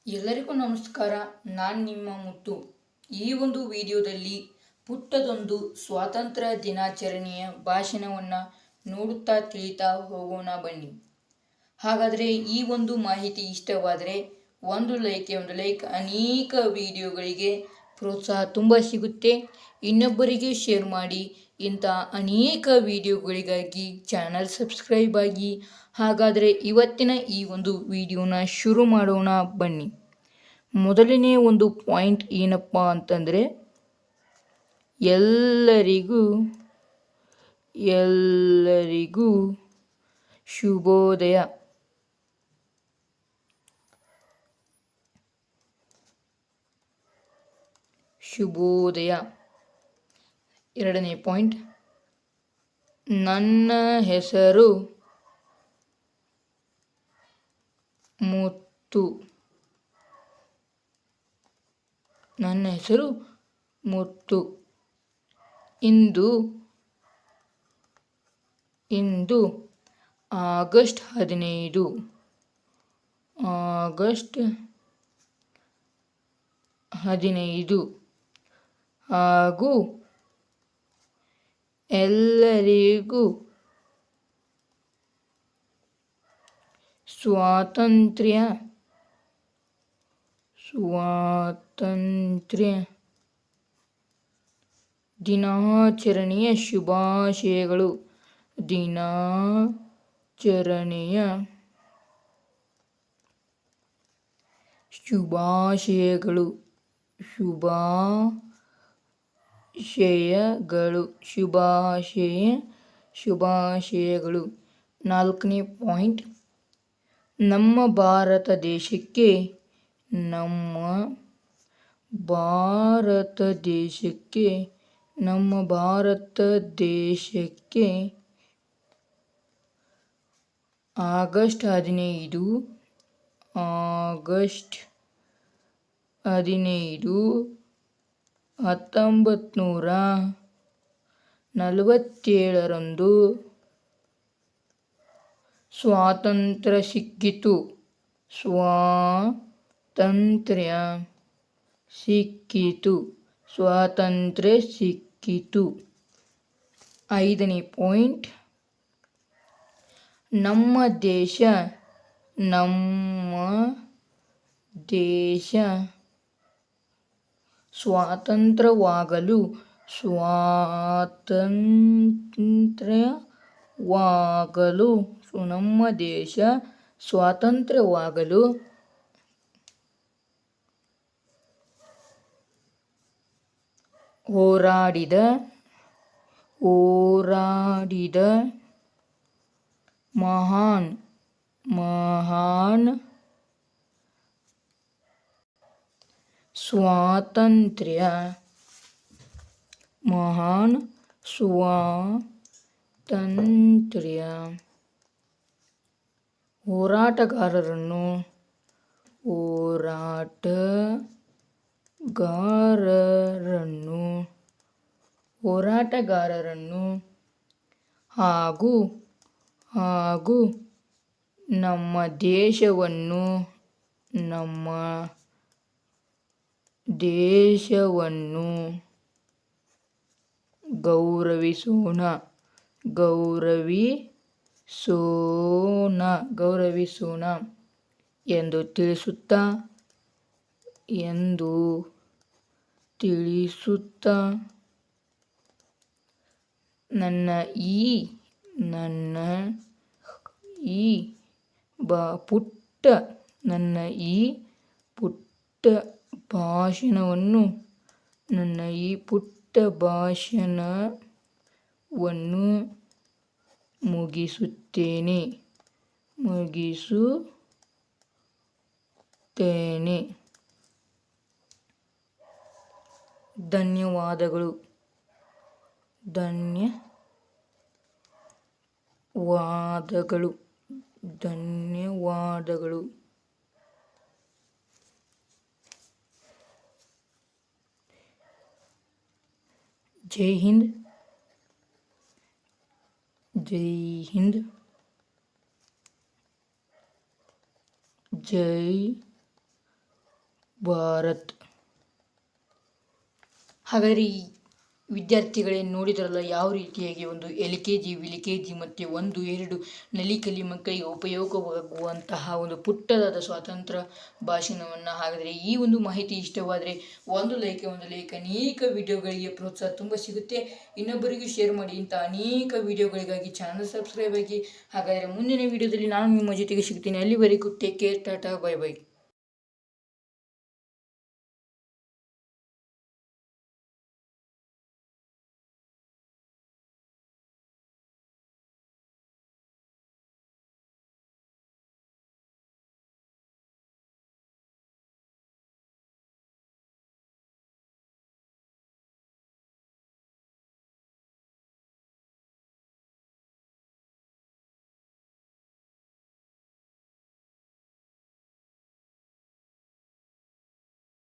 ಎಲ್ಲರಿಗೂ ನಮಸ್ಕಾರ. ನಾನು ನಿಮ್ಮ ಮುತ್ತು. ಈ ಒಂದು ವಿಡಿಯೋದಲ್ಲಿ ಪುಟ್ಟದೊಂದು ಸ್ವಾತಂತ್ರ್ಯ ದಿನಾಚರಣೆಯ ಭಾಷಣವನ್ನು ನೋಡುತ್ತಾ ತಿಳಿತಾ ಹೋಗೋಣ ಬನ್ನಿ. ಹಾಗಾದರೆ ಈ ಒಂದು ಮಾಹಿತಿ ಇಷ್ಟವಾದರೆ ಒಂದು ಲೈಕ್ ಅನೇಕ ವಿಡಿಯೋಗಳಿಗೆ ಪ್ರೋತ್ಸಾಹ ತುಂಬ ಸಿಗುತ್ತೆ. ಇನ್ನೊಬ್ಬರಿಗೆ ಶೇರ್ ಮಾಡಿ. ಇಂಥ ಅನೇಕ ವಿಡಿಯೋಗಳಿಗಾಗಿ ಚಾನಲ್ ಸಬ್ಸ್ಕ್ರೈಬ್ ಆಗಿ. ಹಾಗಾದರೆ ಇವತ್ತಿನ ಈ ಒಂದು ವಿಡಿಯೋನ ಶುರು ಮಾಡೋಣ ಬನ್ನಿ. ಮೊದಲನೇ ಒಂದು ಪಾಯಿಂಟ್ ಏನಪ್ಪ ಅಂತಂದರೆ ಎಲ್ಲರಿಗೂ ಶುಭೋದಯ. ಎರಡನೇ ಪಾಯಿಂಟ್, ನನ್ನ ಹೆಸರು ಮುತ್ತು. ಇಂದು ಆಗಸ್ಟ್ 15 ಹಾಗೂ ಎಲ್ಲರಿಗೂ ಸ್ವಾತಂತ್ರ್ಯ ದಿನಾಚರಣೆಯ ಶುಭಾಶಯಗಳು. ಶುಭಾಶಯಗಳು. ನಾಲ್ಕನೇ ಪಾಯಿಂಟ್, ನಮ್ಮ ಭಾರತ ದೇಶಕ್ಕೆ ಆಗಸ್ಟ್ 15 1947 ಸ್ವಾತಂತ್ರ್ಯ ಸಿಕ್ಕಿತು. ಐದನೇ ಪಾಯಿಂಟ್, ನಮ್ಮ ದೇಶ ಸ್ವಾತಂತ್ರ್ಯವಾಗಲು ಹೋರಾಡಿದ ಮಹಾನ್ ಸ್ವಾತಂತ್ರ್ಯ ಹೋರಾಟಗಾರರನ್ನು ಹಾಗೂ ನಮ್ಮ ದೇಶವನ್ನು ಗೌರವಿಸೋಣ ಎಂದು ತಿಳಿಸುತ್ತಾ ನನ್ನ ಈ ಪುಟ್ಟ ಭಾಷಣವನ್ನು ಮುಗಿಸುತ್ತೇನೆ. ಧನ್ಯವಾದಗಳು. ಜೈ ಹಿಂದ್. ಜೈ ಭಾರತ್. ಹಾಗಾದರೆ ಈ ವಿದ್ಯಾರ್ಥಿಗಳೇ ನೋಡಿದ್ರಲ್ಲ ಯಾವ ರೀತಿಯಾಗಿ ಒಂದು LKG VKG ಮತ್ತು 1-2 ನಲಿಕಲಿ ಮಕ್ಕಳಿಗೆ ಉಪಯೋಗವಾಗುವಂತಹ ಒಂದು ಪುಟ್ಟದಾದ ಸ್ವಾತಂತ್ರ್ಯ ಭಾಷಣವನ್ನು. ಹಾಗಾದರೆ ಈ ಒಂದು ಮಾಹಿತಿ ಇಷ್ಟವಾದರೆ ಒಂದು ಲೈಕ್ ಅನೇಕ ವಿಡಿಯೋಗಳಿಗೆ ಪ್ರೋತ್ಸಾಹ ತುಂಬ ಸಿಗುತ್ತೆ. ಇನ್ನೊಬ್ಬರಿಗೂ ಶೇರ್ ಮಾಡಿ. ಇಂಥ ಅನೇಕ ವಿಡಿಯೋಗಳಿಗಾಗಿ ಚಾನಲ್ ಸಬ್ಸ್ಕ್ರೈಬ್ ಆಗಿ. ಹಾಗಾದರೆ ಮುಂದಿನ ವಿಡಿಯೋದಲ್ಲಿ ನಾನು ನಿಮ್ಮ ಜೊತೆಗೆ ಸಿಗ್ತೀನಿ. ಅಲ್ಲಿವರೆಗೂ take care, Tata, bye bye.